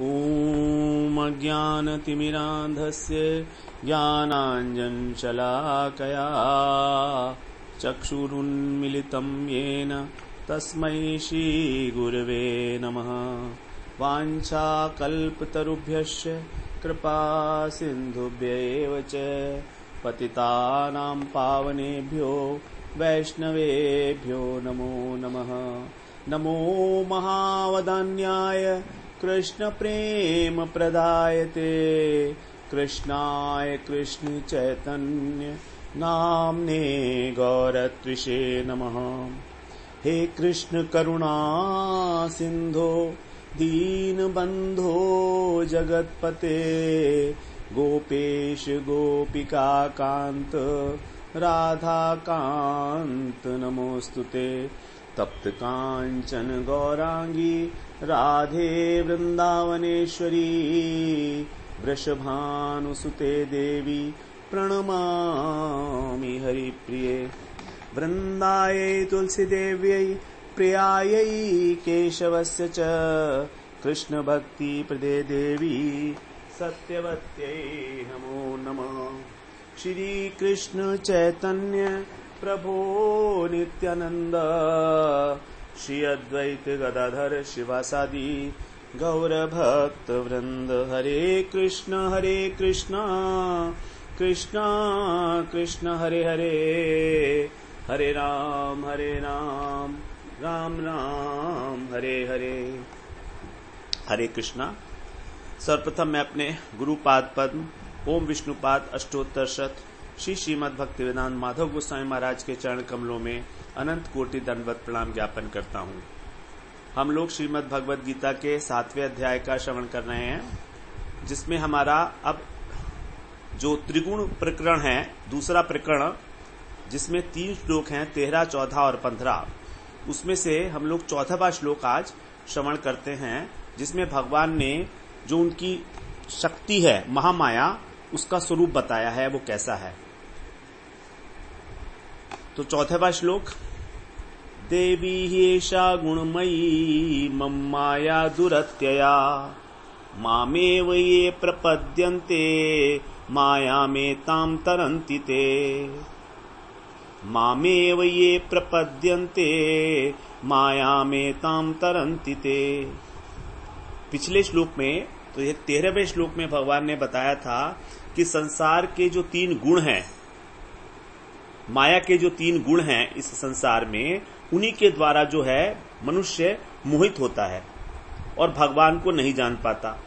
ॐ अज्ञानतिमिरान्धस्य ज्ञानाञ्जनशलाकया चक्षुरुन्मिलितं येन तस्मै श्रीगुरवे नमः। वाञ्छाकल्पतरुभ्यश्च कृपासिन्धुभ्यैव च पतितानां पावनेभ्यो वैष्णवेभ्यो नमो नमः। नमो महावदान्याय कृष्ण प्रेम प्रदायते कृष्णाय कृष्ण चैतन्य नाम्ने गौरत्रिषे नमः। हे कृष्ण करुणा सिंधो दीनबंधो जगतपते गोपेश गोपिका कांत राधा कांत नमोस्तुते। तप्त कांचन गौरांगी राधे वृंदावनेश्वरी वृषभानुसुते देवी प्रणमामि हरिप्रिये। वृंदायै तुलसीदेव्यै प्रियायै केशवस्य च कृष्ण भक्ति प्रदे देवी सत्यवत्यै नमो नमः। श्री कृष्ण चैतन्य प्रभो नित्यानंद श्री अद्वैत गदाधर शिवासादि गौर भक्त वृंद। हरे कृष्ण कृष्ण कृष्ण हरे हरे, हरे राम राम राम हरे हरे। हरे कृष्णा। सर्वप्रथम मैं अपने गुरुपाद पद्म ओम विष्णुपाद अष्टोत्तर शत श्री श्रीमद् भक्तिवेदांत माधव गोस्वामी महाराज के चरण कमलों में अनंत कोटि दंडवत प्रणाम ज्ञापन करता हूँ। हम लोग श्रीमद् भगवद गीता के 7वें अध्याय का श्रवण कर रहे हैं, जिसमें हमारा अब जो त्रिगुण प्रकरण है, दूसरा प्रकरण जिसमें 3 श्लोक हैं 13, 14 और 15, उसमें से हम लोग 14वां श्लोक आज श्रवण करते हैं, जिसमें भगवान ने जो उनकी शक्ति है महामाया उसका स्वरूप बताया है, वो कैसा है। तो 14वां श्लोक, देवी ह्येषा गुणमयी मम माया दुरत्यया मामेव ये प्रपद्यन्ते मायामेतां तरन्ति ते। मामेव ये प्रपद्यन्ते मायामेतां तरन्ति ते। पिछले श्लोक में, तो ये 13वें श्लोक में भगवान ने बताया था कि संसार के जो 3 गुण हैं, माया के जो 3 गुण हैं इस संसार में, उन्हीं के द्वारा जो है मनुष्य मोहित होता है और भगवान को नहीं जान पाता।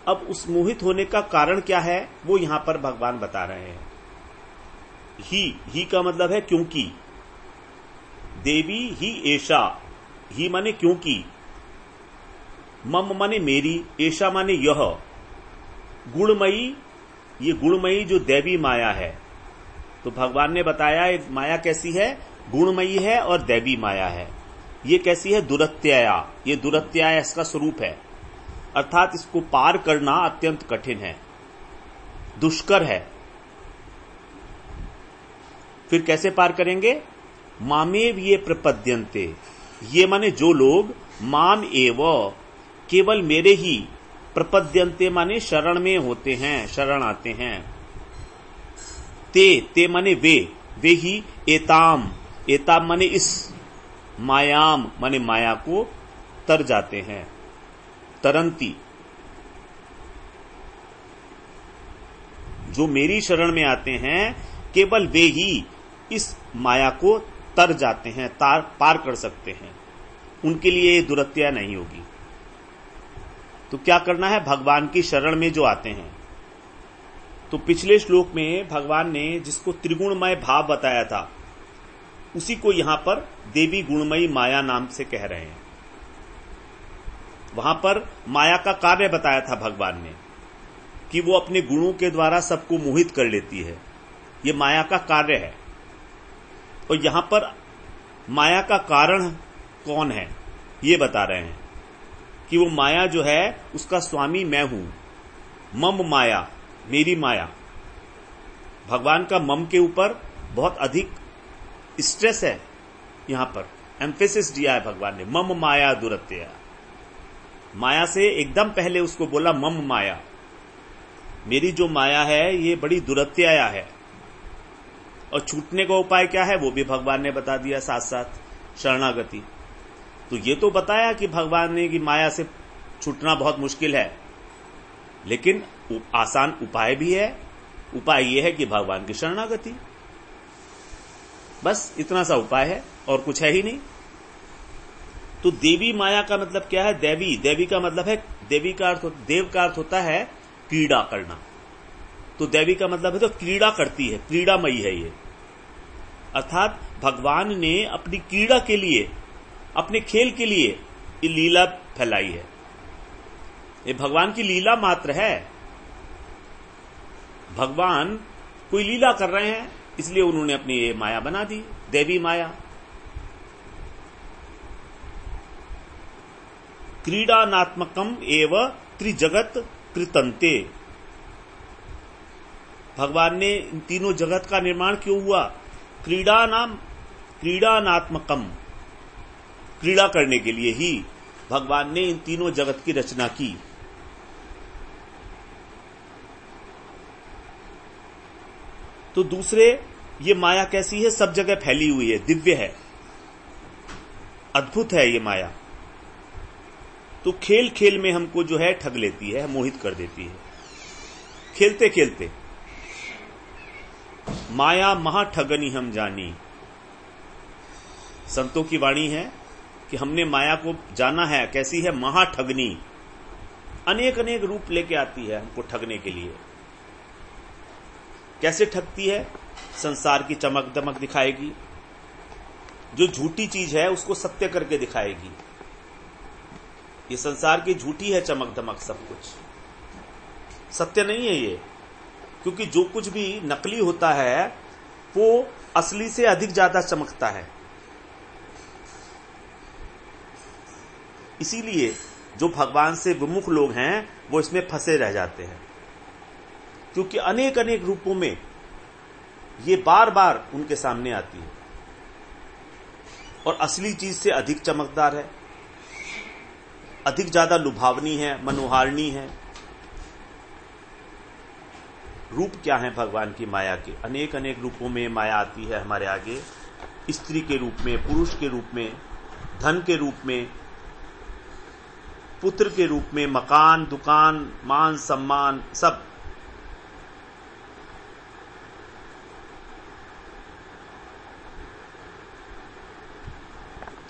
अब उस मोहित होने का कारण क्या है वो यहां पर भगवान बता रहे हैं। ही का मतलब है क्योंकि। देवी ही एषा, ही माने क्योंकि, मम माने मेरी, एषा माने यह, गुणमयी, ये गुणमयी जो दैवी माया है। तो भगवान ने बताया एक माया कैसी है, गुणमयी है और दैवी माया है। ये कैसी है, दुरत्यया। ये दुरत्यया इसका स्वरूप है, अर्थात इसको पार करना अत्यंत कठिन है, दुष्कर है। फिर कैसे पार करेंगे, मामेव ये प्रपद्यन्ते, ये माने जो लोग, माम एव केवल मेरे ही, प्रपद्यन्ते माने शरण में होते हैं, शरण आते हैं। ते माने वे ही, एताम माने इस, मायाम माने माया को तर जाते हैं, तरंती। जो मेरी शरण में आते हैं केवल वे ही इस माया को तर जाते हैं, पार कर सकते हैं, उनके लिए ये दुरत्या नहीं होगी। तो क्या करना है, भगवान की शरण में जो आते हैं। तो पिछले श्लोक में भगवान ने जिसको त्रिगुणमय भाव बताया था, उसी को यहां पर देवी गुणमयी माया नाम से कह रहे हैं। वहां पर माया का कार्य बताया था भगवान ने कि वो अपने गुणों के द्वारा सबको मोहित कर लेती है, ये माया का कार्य है। और यहां पर माया का कारण कौन है ये बता रहे हैं कि वो माया जो है उसका स्वामी मैं हूं। मम माया, मेरी माया। भगवान का मम के ऊपर बहुत अधिक स्ट्रेस है, यहां पर एम्फेसिस दिया है भगवान ने, मम माया दुरत्या। माया से एकदम पहले उसको बोला मम माया, मेरी जो माया है ये बड़ी दुरत्याया है। और छूटने का उपाय क्या है वो भी भगवान ने बता दिया साथ साथ, शरणागति। तो ये तो बताया कि भगवान ने कि माया से छूटना बहुत मुश्किल है, लेकिन आसान उपाय भी है। उपाय ये है कि भगवान की शरणागति, बस इतना सा उपाय है और कुछ है ही नहीं। तो देवी माया का मतलब क्या है? देवी, देवी का मतलब है, देवी का अर्थ, देव का अर्थ होता है क्रीड़ा करना। तो देवी का मतलब है तो क्रीड़ा करती है, क्रीड़ामयी है ये। अर्थात भगवान ने अपनी क्रीड़ा के लिए, अपने खेल के लिए ये लीला फैलाई है। ये भगवान की लीला मात्र है। भगवान कोई लीला कर रहे हैं, इसलिए उन्होंने अपनी ये माया बना दी, देवी माया। क्रीडानात्मकम एव त्रिजगत कृतंते। भगवान ने इन तीनों जगत का निर्माण क्यों हुआ? क्रीडानात्मकम, क्रीड़ा करने के लिए ही भगवान ने इन तीनों जगत की रचना की। तो दूसरे, ये माया कैसी है? सब जगह फैली हुई है, दिव्य है, अद्भुत है ये माया। तो खेल खेल में हमको जो है ठग लेती है, मोहित कर देती है। खेलते खेलते माया महा ठगनी हम जानी। संतों की वाणी है कि हमने माया को जाना है, कैसी है? महा ठगनी। अनेक अनेक रूप लेके आती है हमको ठगने के लिए। कैसे ठगती है? संसार की चमक दमक दिखाएगी, जो झूठी चीज है उसको सत्य करके दिखाएगी। ये संसार की झूठी है चमक दमक, सब कुछ सत्य नहीं है ये। क्योंकि जो कुछ भी नकली होता है वो असली से अधिक ज्यादा चमकता है। इसीलिए जो भगवान से विमुख लोग हैं वो इसमें फंसे रह जाते हैं, क्योंकि अनेक अनेक रूपों में ये बार बार उनके सामने आती है और असली चीज से अधिक चमकदार है, अधिक ज्यादा लुभावनी है, मनोहारणी है। रूप क्या है भगवान की माया के? अनेक अनेक रूपों में माया आती है हमारे आगे। स्त्री के रूप में, पुरुष के रूप में, धन के रूप में, पुत्र के रूप में, मकान, दुकान, मान सम्मान, सब।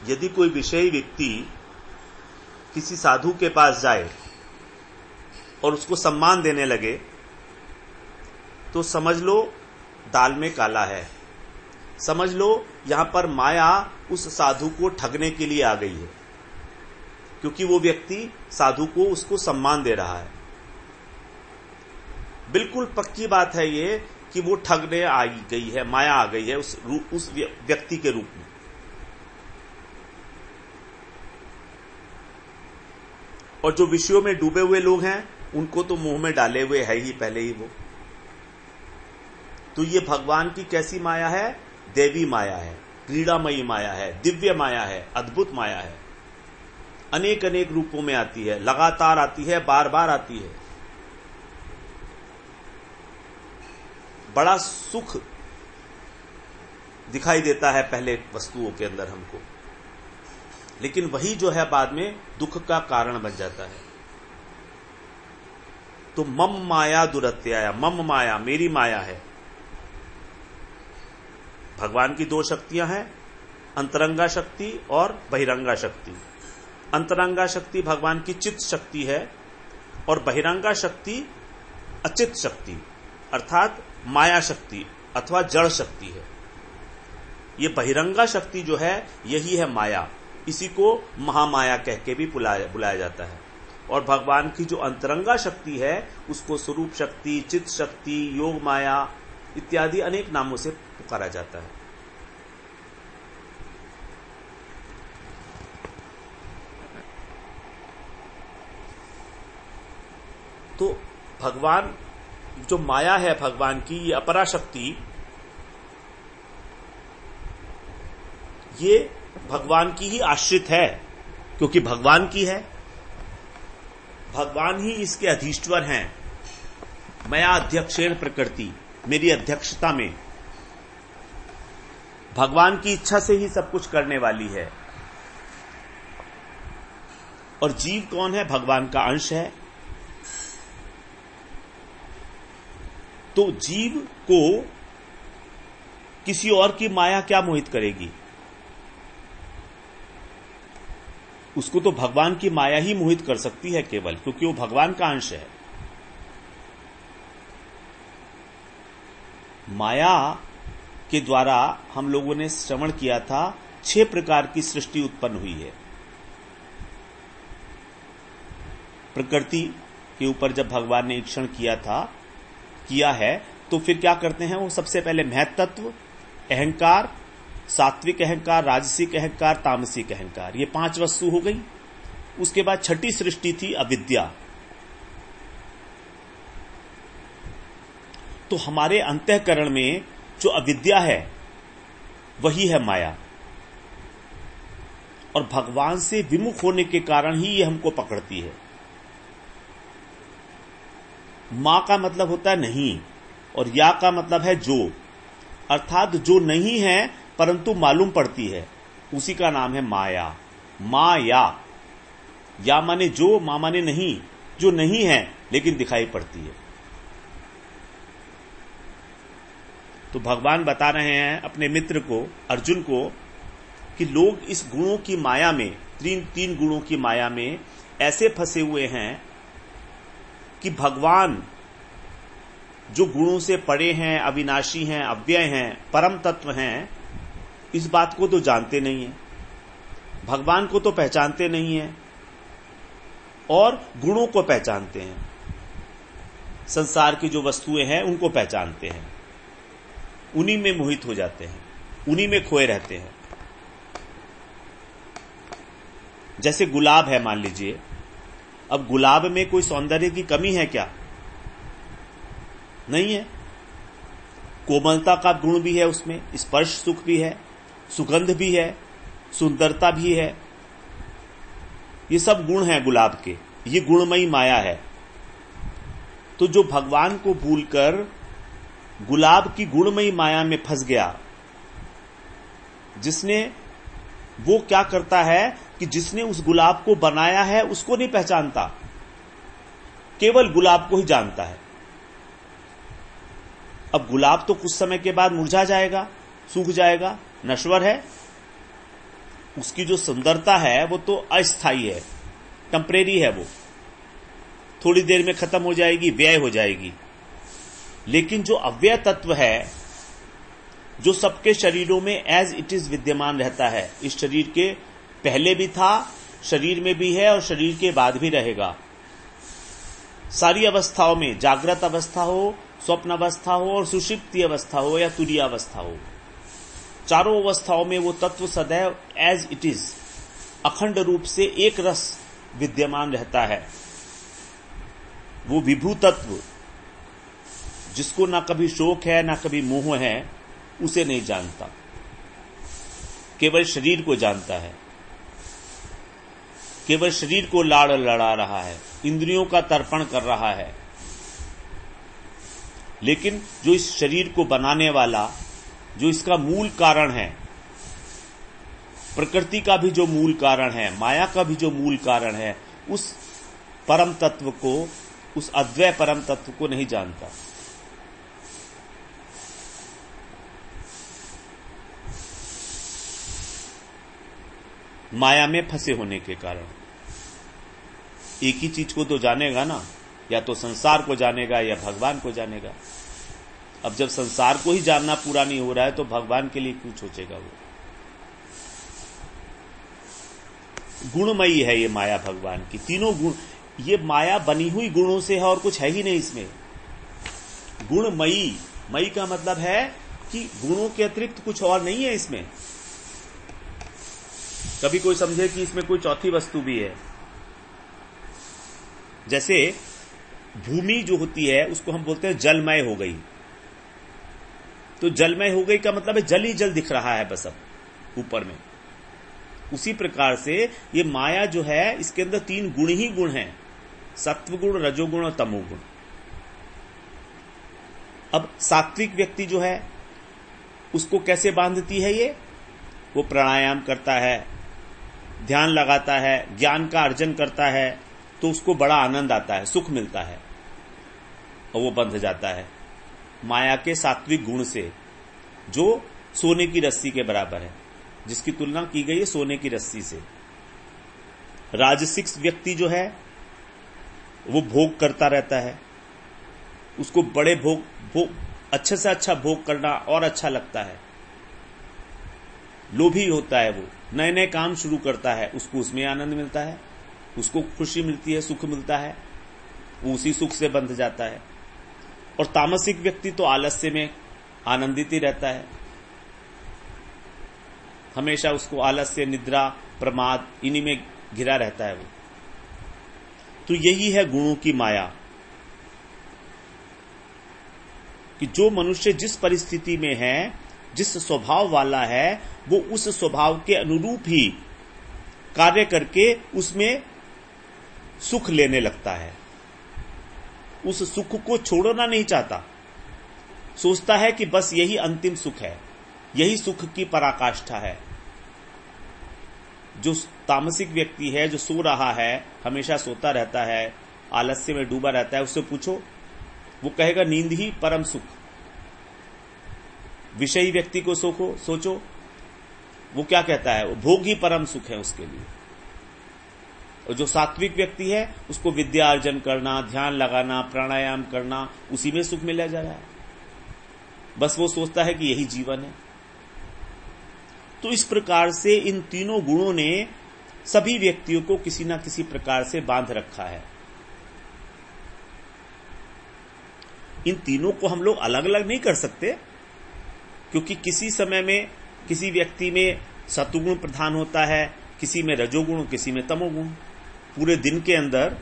यदि कोई विषयी व्यक्ति किसी साधु के पास जाए और उसको सम्मान देने लगे तो समझ लो दाल में काला है, समझ लो यहां पर माया उस साधु को ठगने के लिए आ गई है, क्योंकि वो व्यक्ति साधु को उसको सम्मान दे रहा है। बिल्कुल पक्की बात है ये कि वो ठगने आ गई है, माया आ गई है उस व्यक्ति के रूप में। और जो विषयों में डूबे हुए लोग हैं उनको तो मुंह में डाले हुए है ही पहले ही वो। तो ये भगवान की कैसी माया है? देवी माया है, क्रीड़ामयी माया है, दिव्य माया है, अद्भुत माया है। अनेक अनेक रूपों में आती है, लगातार आती है, बार बार आती है। बड़ा सुख दिखाई देता है पहले वस्तुओं के अंदर हमको, लेकिन वही जो है बाद में दुख का कारण बन जाता है। तो मम माया दुरत्याया, मम माया मेरी माया है। भगवान की दो शक्तियां हैं, अंतरंगा शक्ति और बहिरंगा शक्ति। अंतरंगा शक्ति भगवान की चित्त शक्ति है और बहिरंगा शक्ति अचित शक्ति अर्थात माया शक्ति अथवा जड़ शक्ति है। ये बहिरंगा शक्ति जो है यही है माया, इसी को महामाया कह के भी बुलाया जाता है। और भगवान की जो अंतरंगा शक्ति है उसको स्वरूप शक्ति, चित्त शक्ति, योग माया इत्यादि अनेक नामों से पुकारा जाता है। तो भगवान जो माया है भगवान की, ये अपरा शक्ति, ये भगवान की ही आश्रित है, क्योंकि भगवान की है। भगवान ही इसके अधीश्वर हैं। मया अध्यक्षेण प्रकृति, मेरी अध्यक्षता में भगवान की इच्छा से ही सब कुछ करने वाली है। और जीव कौन है? भगवान का अंश है। तो जीव को किसी और की माया क्या मोहित करेगी? उसको तो भगवान की माया ही मोहित कर सकती है केवल, क्योंकि वो भगवान का अंश है। माया के द्वारा हम लोगों ने श्रवण किया था 6 प्रकार की सृष्टि उत्पन्न हुई है। प्रकृति के ऊपर जब भगवान ने ईक्षण किया है तो फिर क्या करते हैं? वो सबसे पहले महत्त्व, अहंकार, सात्विक अहंकार, राजसिक अहंकार, तामसिक अहंकार, ये 5 वस्तु हो गई। उसके बाद छठी सृष्टि थी अविद्या। तो हमारे अंतःकरण में जो अविद्या है वही है माया, और भगवान से विमुख होने के कारण ही ये हमको पकड़ती है। मां का मतलब होता है नहीं, और या का मतलब है जो, अर्थात जो नहीं है परंतु मालूम पड़ती है, उसी का नाम है माया। माया, या माने जो, मां माने नहीं, जो नहीं है लेकिन दिखाई पड़ती है। तो भगवान बता रहे हैं अपने मित्र को, अर्जुन को, कि लोग इस गुणों की माया में, तीन गुणों की माया में ऐसे फंसे हुए हैं कि भगवान जो गुणों से परे हैं, अविनाशी हैं, अव्यय हैं, परम तत्व हैं, इस बात को तो जानते नहीं है, भगवान को तो पहचानते नहीं है, और गुणों को पहचानते हैं, संसार की जो वस्तुएं हैं उनको पहचानते हैं, उन्हीं में मोहित हो जाते हैं, उन्हीं में खोए रहते हैं। जैसे गुलाब है, मान लीजिए, अब गुलाब में कोई सौंदर्य की कमी है क्या? नहीं है। कोमलता का गुण भी है उसमें, स्पर्श सुख भी है, सुगंध भी है, सुंदरता भी है, ये सब गुण हैं गुलाब के, ये गुणमयी माया है। तो जो भगवान को भूलकर गुलाब की गुणमयी माया में फंस गया, जिसने, वो क्या करता है कि जिसने उस गुलाब को बनाया है उसको नहीं पहचानता, केवल गुलाब को ही जानता है। अब गुलाब तो कुछ समय के बाद मुरझा जाएगा, सूख जाएगा, नश्वर है, उसकी जो सुंदरता है वो तो अस्थायी है, टेम्परेरी है, वो थोड़ी देर में खत्म हो जाएगी, व्यय हो जाएगी। लेकिन जो अव्यय तत्व है, जो सबके शरीरों में एज इट इज विद्यमान रहता है, इस शरीर के पहले भी था, शरीर में भी है और शरीर के बाद भी रहेगा, सारी अवस्थाओं में, जागृत अवस्था हो, स्वप्न अवस्था हो और सुषुप्ति अवस्था हो या तुरीय अवस्था हो, चारों अवस्थाओं में वो तत्व सदैव एज इट इज अखंड रूप से एक रस विद्यमान रहता है। वो विभू तत्व, जिसको ना कभी शोक है ना कभी मोह है, उसे नहीं जानता, केवल शरीर को जानता है, केवल शरीर को लाड़ लड़ा रहा है, इंद्रियों का तर्पण कर रहा है। लेकिन जो इस शरीर को बनाने वाला, जो इसका मूल कारण है, प्रकृति का भी जो मूल कारण है, माया का भी जो मूल कारण है, उस परम तत्व को, उस अद्वय परम तत्व को नहीं जानता। माया में फंसे होने के कारण एक ही चीज को तो जानेगा ना, या तो संसार को जानेगा या भगवान को जानेगा। अब जब संसार को ही जानना पूरा नहीं हो रहा है तो भगवान के लिए क्यों सोचेगा वो? गुणमयी है ये माया भगवान की, तीनों गुण, ये माया बनी हुई गुणों से है और कुछ है ही नहीं इसमें। गुणमयी, मई का मतलब है कि गुणों के अतिरिक्त कुछ और नहीं है इसमें। कभी कोई समझे कि इसमें कोई चौथी वस्तु भी है। जैसे भूमि जो होती है उसको हम बोलते हैं जलमय हो गई, तो जलमय हो गई का मतलब है जल ही जल दिख रहा है बस अब ऊपर में। उसी प्रकार से ये माया जो है, इसके अंदर तीन गुण ही गुण हैं, सत्वगुण, रजोगुण और तमोगुण। अब सात्विक व्यक्ति जो है उसको कैसे बांधती है ये? वो प्राणायाम करता है, ध्यान लगाता है, ज्ञान का अर्जन करता है, तो उसको बड़ा आनंद आता है, सुख मिलता है और वो बंध जाता है माया के सात्विक गुण से, जो सोने की रस्सी के बराबर है, जिसकी तुलना की गई है सोने की रस्सी से। राजसिक व्यक्ति जो है वो भोग करता रहता है, उसको बड़े भोग अच्छे से अच्छा भोग करना और अच्छा लगता है। लोभी होता है, वो नए नए काम शुरू करता है, उसको उसमें आनंद मिलता है, उसको खुशी मिलती है, सुख मिलता है, वो उसी सुख से बंध जाता है। और तामसिक व्यक्ति तो आलस्य में आनंदित ही रहता है, हमेशा उसको आलस्य, निद्रा, प्रमाद इन्हीं में घिरा रहता है वो। तो यही है गुणों की माया कि जो मनुष्य जिस परिस्थिति में है, जिस स्वभाव वाला है, वो उस स्वभाव के अनुरूप ही कार्य करके उसमें सुख लेने लगता है। उस सुख को छोड़ना नहीं चाहता, सोचता है कि बस यही अंतिम सुख है, यही सुख की पराकाष्ठा है। जो तामसिक व्यक्ति है, जो सो रहा है, हमेशा सोता रहता है, आलस्य में डूबा रहता है, उससे पूछो, वो कहेगा नींद ही परम सुख। विषयी व्यक्ति को सोचो, वो क्या कहता है? वो भोग ही परम सुख है उसके लिए। और जो सात्विक व्यक्ति है, उसको विद्या अर्जन करना, ध्यान लगाना, प्राणायाम करना, उसी में सुख मिला जा रहा है। बस वो सोचता है कि यही जीवन है। तो इस प्रकार से इन तीनों गुणों ने सभी व्यक्तियों को किसी न किसी प्रकार से बांध रखा है। इन तीनों को हम लोग अलग अलग नहीं कर सकते, क्योंकि किसी समय में किसी व्यक्ति में सत्वगुण प्रधान होता है, किसी में रजोगुण, किसी में तमोगुण। पूरे दिन के अंदर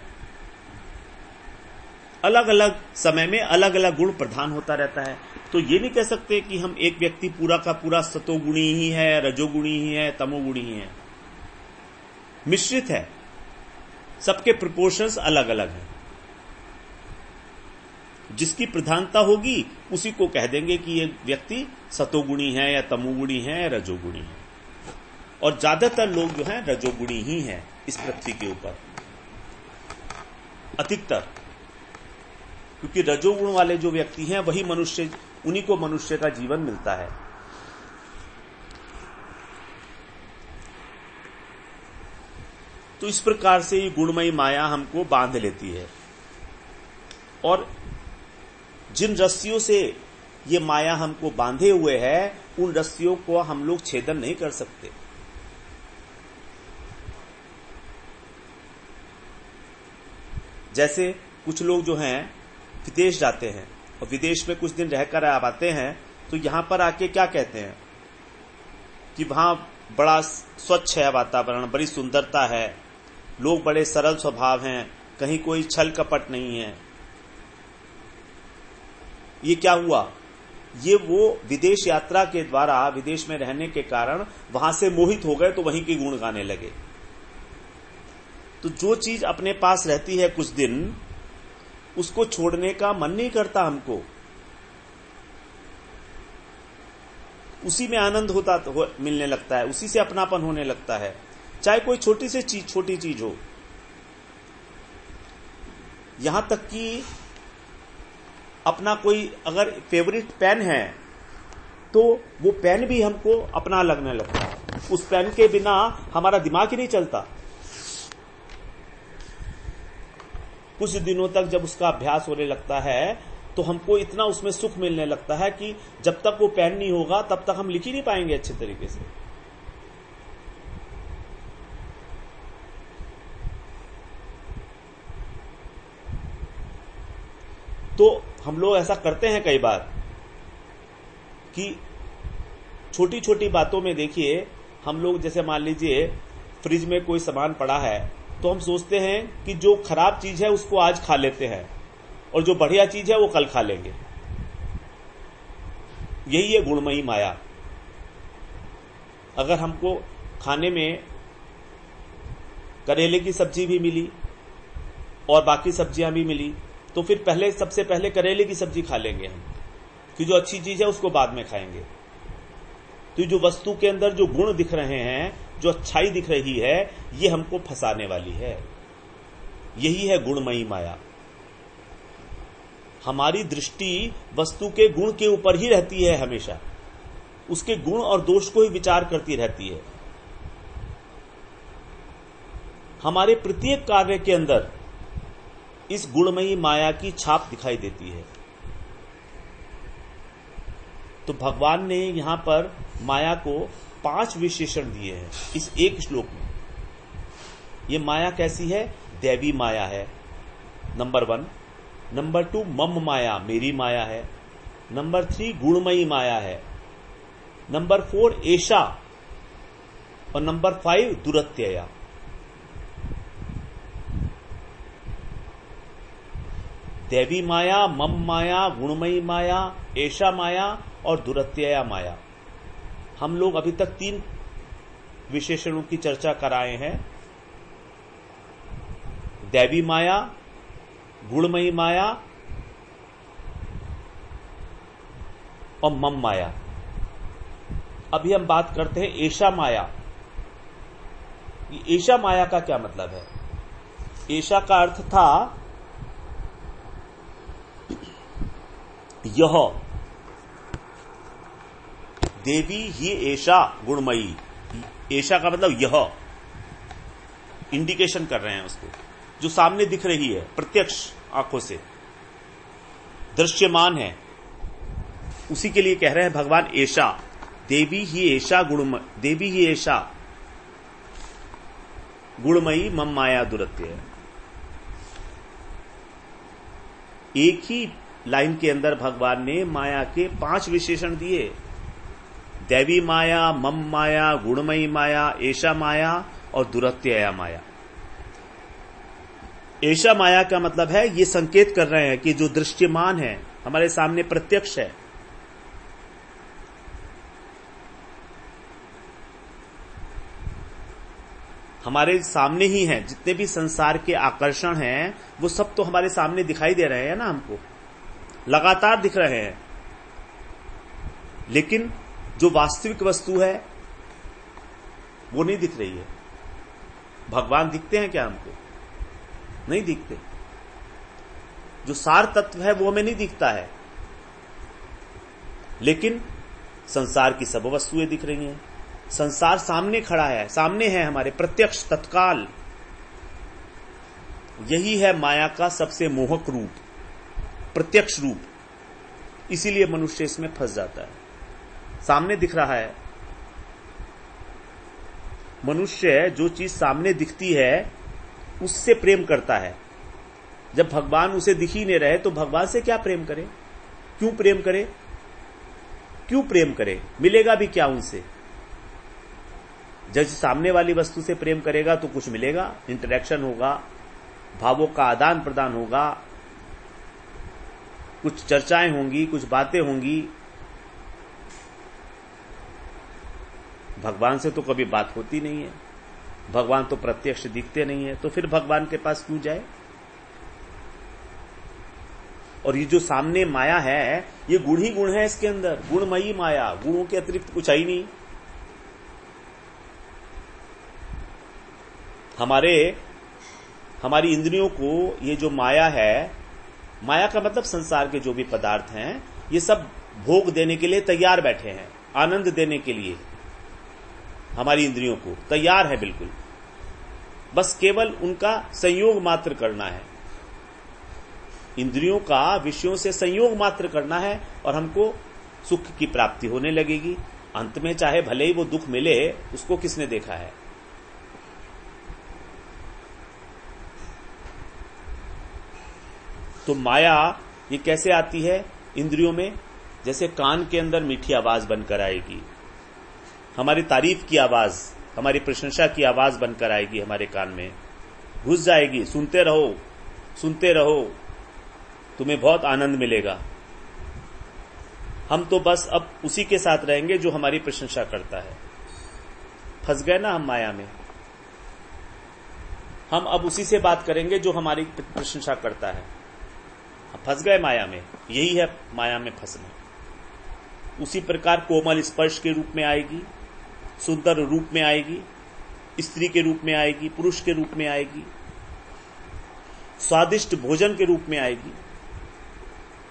अलग अलग समय में अलग अलग गुण प्रधान होता रहता है। तो ये नहीं कह सकते कि हम एक व्यक्ति पूरा का पूरा सतोगुणी ही है, रजोगुणी ही है, तमोगुणी ही है। मिश्रित है, सबके प्रोपोर्शंस अलग अलग हैं। जिसकी प्रधानता होगी उसी को कह देंगे कि ये व्यक्ति सतोगुणी है या तमोगुणी है या रजोगुणी है। और ज्यादातर लोग जो हैं रजोगुणी ही हैं इस पृथ्वी के ऊपर, अधिकतर। क्योंकि रजोगुण वाले जो व्यक्ति हैं वही मनुष्य, उन्हीं को मनुष्य का जीवन मिलता है। तो इस प्रकार से ये गुणमयी माया हमको बांध लेती है। और जिन रस्सियों से ये माया हमको बांधे हुए है, उन रस्सियों को हम लोग छेदन नहीं कर सकते। जैसे कुछ लोग जो हैं विदेश जाते हैं और विदेश में कुछ दिन रहकर आप आते हैं, तो यहां पर आके क्या कहते हैं कि वहां बड़ा स्वच्छ है वातावरण, बड़ी सुंदरता है, लोग बड़े सरल स्वभाव हैं, कहीं कोई छल कपट नहीं है। ये क्या हुआ? ये वो विदेश यात्रा के द्वारा, विदेश में रहने के कारण वहां से मोहित हो गए, तो वहीं के गुण गाने लगे। तो जो चीज अपने पास रहती है कुछ दिन, उसको छोड़ने का मन नहीं करता हमको, उसी में आनंद मिलने लगता है, उसी से अपनापन होने लगता है, चाहे कोई छोटी चीज हो। यहां तक कि अपना कोई अगर फेवरेट पेन है, तो वो पेन भी हमको अपना लगने लगता है। उस पेन के बिना हमारा दिमाग ही नहीं चलता। कुछ दिनों तक जब उसका अभ्यास होने लगता है, तो हमको इतना उसमें सुख मिलने लगता है कि जब तक वो पेन नहीं होगा तब तक हम लिख ही नहीं पाएंगे अच्छे तरीके से। तो हम लोग ऐसा करते हैं कई बार कि छोटी छोटी बातों में, देखिए हम लोग जैसे मान लीजिए फ्रिज में कोई सामान पड़ा है, तो हम सोचते हैं कि जो खराब चीज है उसको आज खा लेते हैं और जो बढ़िया चीज है वो कल खा लेंगे। यही है गुणमयी माया। अगर हमको खाने में करेले की सब्जी भी मिली और बाकी सब्जियां भी मिली, तो फिर सबसे पहले करेले की सब्जी खा लेंगे हम, कि जो अच्छी चीज है उसको बाद में खाएंगे। तो जो वस्तु के अंदर जो गुण दिख रहे हैं, जो अच्छाई दिख रही है, ये हमको फंसाने वाली है। यही है गुणमयी माया। हमारी दृष्टि वस्तु के गुण के ऊपर ही रहती है, हमेशा उसके गुण और दोष को ही विचार करती रहती है। हमारे प्रत्येक कार्य के अंदर इस गुणमयी माया की छाप दिखाई देती है। तो भगवान ने यहां पर माया को 5 विशेषण दिए हैं इस एक श्लोक में। ये माया कैसी है? दैवी माया है, नंबर 1। नंबर 2 मम माया, मेरी माया है। नंबर 3 गुणमयी माया है। नंबर 4 एषा, और नंबर 5 दुरत्यया। दैवी माया, मम माया, गुणमयी माया, एषा माया और दुरत्यया माया। हम लोग अभी तक 3 विशेषणों की चर्चा कराए हैं। दैवी माया, गुणमयी माया और मम माया। अभी हम बात करते हैं एषा माया। एषा माया का क्या मतलब है? एषा का अर्थ था यह, देवी ही एषा गुणमयी। एषा का मतलब यह, इंडिकेशन कर रहे हैं उसको, जो सामने दिख रही है, प्रत्यक्ष आंखों से दृश्यमान है, उसी के लिए कह रहे हैं भगवान एषा। देवी ही एषा देवी ही एषा गुणमयी मम माया दुरत्य। एक ही लाइन के अंदर भगवान ने माया के 5 विशेषण दिए। दैवी माया, मम माया, गुणमयी माया, एषा माया और दुरत्यया माया। एषा माया का मतलब है, ये संकेत कर रहे हैं कि जो दृश्यमान है, हमारे सामने प्रत्यक्ष है, हमारे सामने ही है। जितने भी संसार के आकर्षण हैं वो सब तो हमारे सामने दिखाई दे रहे हैं ना, हमको लगातार दिख रहे हैं। लेकिन जो वास्तविक वस्तु है वो नहीं दिख रही है। भगवान दिखते हैं क्या हमको? नहीं दिखते। जो सार तत्व है वो हमें नहीं दिखता है, लेकिन संसार की सब वस्तुएं दिख रही हैं। संसार सामने खड़ा है, सामने है हमारे, प्रत्यक्ष, तत्काल। यही है माया का सबसे मोहक रूप, प्रत्यक्ष रूप। इसीलिए मनुष्य इसमें फंस जाता है। सामने दिख रहा है, मनुष्य जो चीज सामने दिखती है उससे प्रेम करता है। जब भगवान उसे दिख ही नहीं रहे तो भगवान से क्या प्रेम करे? क्यों प्रेम करे? क्यों प्रेम करे? मिलेगा भी क्या उनसे? जब सामने वाली वस्तु से प्रेम करेगा तो कुछ मिलेगा, इंटरेक्शन होगा, भावों का आदान प्रदान होगा, कुछ चर्चाएं होंगी, कुछ बातें होंगी। भगवान से तो कभी बात होती नहीं है, भगवान तो प्रत्यक्ष दिखते नहीं है, तो फिर भगवान के पास क्यों जाए? और ये जो सामने माया है, ये गुण ही गुण है इसके अंदर, गुणमयी माया। गुणों के अतिरिक्त कुछ है ही नहीं। हमारी इंद्रियों को ये जो माया है, माया का मतलब संसार के जो भी पदार्थ हैं, ये सब भोग देने के लिए तैयार बैठे हैं, आनंद देने के लिए हमारी इंद्रियों को तैयार है बिल्कुल। बस केवल उनका संयोग मात्र करना है, इंद्रियों का विषयों से संयोग मात्र करना है और हमको सुख की प्राप्ति होने लगेगी। अंत में चाहे भले ही वो दुख मिले, उसको किसने देखा है? तो माया ये कैसे आती है इंद्रियों में? जैसे कान के अंदर मीठी आवाज बनकर आएगी, हमारी तारीफ की आवाज, हमारी प्रशंसा की आवाज बनकर आएगी, हमारे कान में घुस जाएगी। सुनते रहो, सुनते रहो, तुम्हें बहुत आनंद मिलेगा। हम तो बस अब उसी के साथ रहेंगे जो हमारी प्रशंसा करता है। फंस गए ना हम माया में। हम अब उसी से बात करेंगे जो हमारी प्रशंसा करता है। फंस गए माया में, यही है माया में फंसना। उसी प्रकार कोमल स्पर्श के रूप में आएगी, सुंदर रूप में आएगी, स्त्री के रूप में आएगी, पुरुष के रूप में आएगी, स्वादिष्ट भोजन के रूप में आएगी,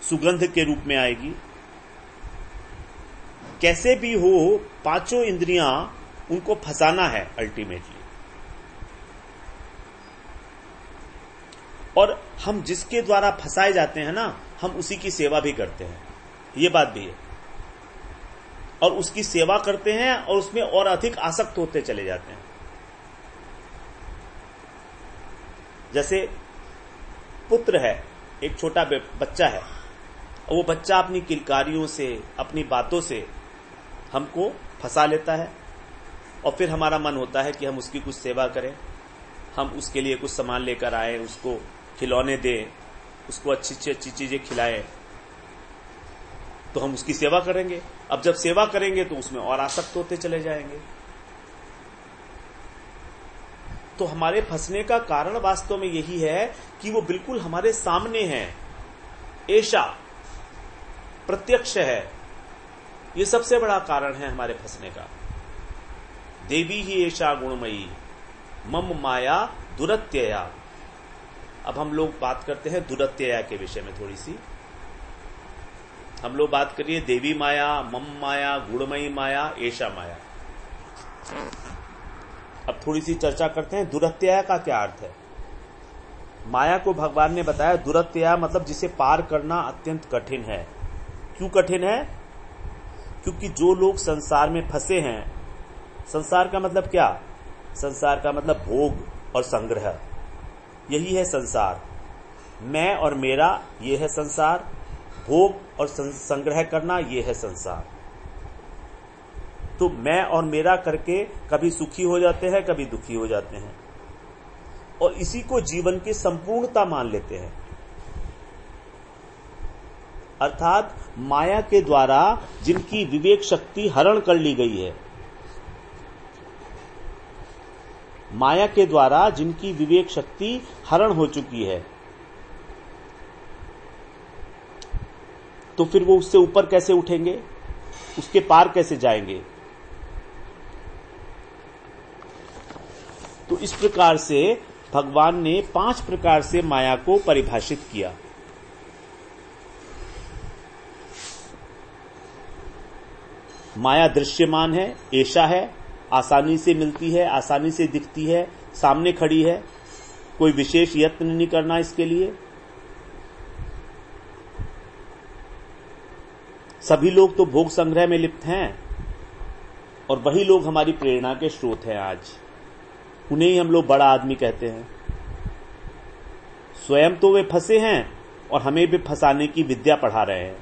सुगंध के रूप में आएगी। कैसे भी हो, पांचों इंद्रियां उनको फंसाना है अल्टीमेटली। और हम जिसके द्वारा फंसाए जाते हैं ना, हम उसी की सेवा भी करते हैं, ये बात भी है। और उसकी सेवा करते हैं और उसमें और अधिक आसक्त होते चले जाते हैं। जैसे पुत्र है, एक छोटा बच्चा है, और वो बच्चा अपनी किलकारियों से, अपनी बातों से हमको फंसा लेता है, और फिर हमारा मन होता है कि हम उसकी कुछ सेवा करें, हम उसके लिए कुछ सामान लेकर आए, उसको खिलौने दें, उसको अच्छी अच्छी चीजें खिलाएं, तो हम उसकी सेवा करेंगे। अब जब सेवा करेंगे तो उसमें और आसक्त होते चले जाएंगे। तो हमारे फंसने का कारण वास्तव में यही है कि वो बिल्कुल हमारे सामने है, ऐसा प्रत्यक्ष है। ये सबसे बड़ा कारण है हमारे फंसने का। देवी ही ऐसा गुणमयी मम माया दुरत्यया। अब हम लोग बात करते हैं दुरत्यया के विषय में थोड़ी सी। हम लोग बात करिए देवी माया, मम माया, गुणमयी माया, ऐसा माया। अब थोड़ी सी चर्चा करते हैं दुरत्यया का क्या अर्थ है। माया को भगवान ने बताया दुरत्यया मतलब जिसे पार करना अत्यंत कठिन है। क्यों कठिन है? क्योंकि जो लोग संसार में फंसे हैं, संसार का मतलब क्या? संसार का मतलब भोग और संग्रह, यही है संसार। मैं और मेरा, ये है संसार। भोग और संग्रह करना, ये है संसार। तो मैं और मेरा करके कभी सुखी हो जाते हैं, कभी दुखी हो जाते हैं, और इसी को जीवन की संपूर्णता मान लेते हैं। अर्थात माया के द्वारा जिनकी विवेक शक्ति हरण कर ली गई है, माया के द्वारा जिनकी विवेक शक्ति हरण हो चुकी है, तो फिर वो उससे ऊपर कैसे उठेंगे, उसके पार कैसे जाएंगे? तो इस प्रकार से भगवान ने 5 प्रकार से माया को परिभाषित किया। माया दृश्यमान है, ऐसा है, आसानी से मिलती है, आसानी से दिखती है, सामने खड़ी है, कोई विशेष यत्न नहीं करना इसके लिए। सभी लोग तो भोग संग्रह में लिप्त हैं, और वही लोग हमारी प्रेरणा के स्रोत हैं। आज उन्हें ही हम लोग बड़ा आदमी कहते हैं। स्वयं तो वे फंसे हैं और हमें भी फंसाने की विद्या पढ़ा रहे हैं।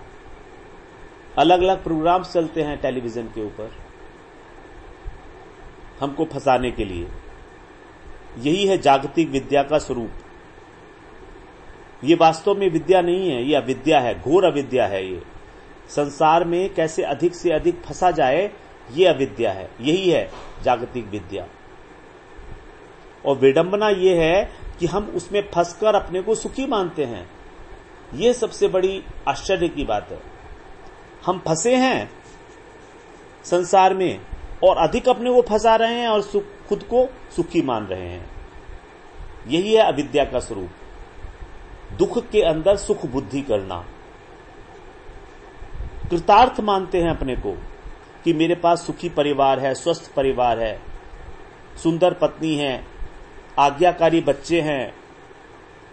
अलग अलग प्रोग्राम्स चलते हैं टेलीविजन के ऊपर हमको फंसाने के लिए। यही है जागतिक विद्या का स्वरूप। ये वास्तव में विद्या नहीं है, ये अविद्या है, घोर अविद्या है। ये संसार में कैसे अधिक से अधिक फंसा जाए, ये अविद्या है। यही है जागतिक विद्या। और विडंबना ये है कि हम उसमें फंसकर अपने को सुखी मानते हैं। ये सबसे बड़ी आश्चर्य की बात है। हम फंसे हैं संसार में और अधिक अपने को फंसा रहे हैं और खुद को सुखी मान रहे हैं। यही है अविद्या का स्वरूप। दुख के अंदर सुख बुद्धि करना। कृतार्थ मानते हैं अपने को कि मेरे पास सुखी परिवार है, स्वस्थ परिवार है, सुंदर पत्नी है, आज्ञाकारी बच्चे हैं,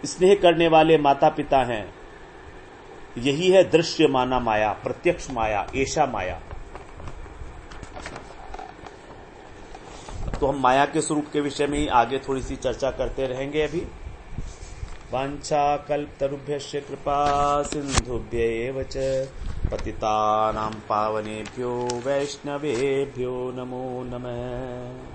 स्नेह करने वाले माता पिता हैं। यही है दृश्य माना माया, प्रत्यक्ष माया, ऐसा माया। तो हम माया के स्वरूप के विषय में ही आगे थोड़ी सी चर्चा करते रहेंगे। अभी वांछा कल्पतरुभ्यश्च कृपा सिंधुभ्यैव च पतितानां पावनेभ्यो वैष्णवेभ्यो नमो नमः।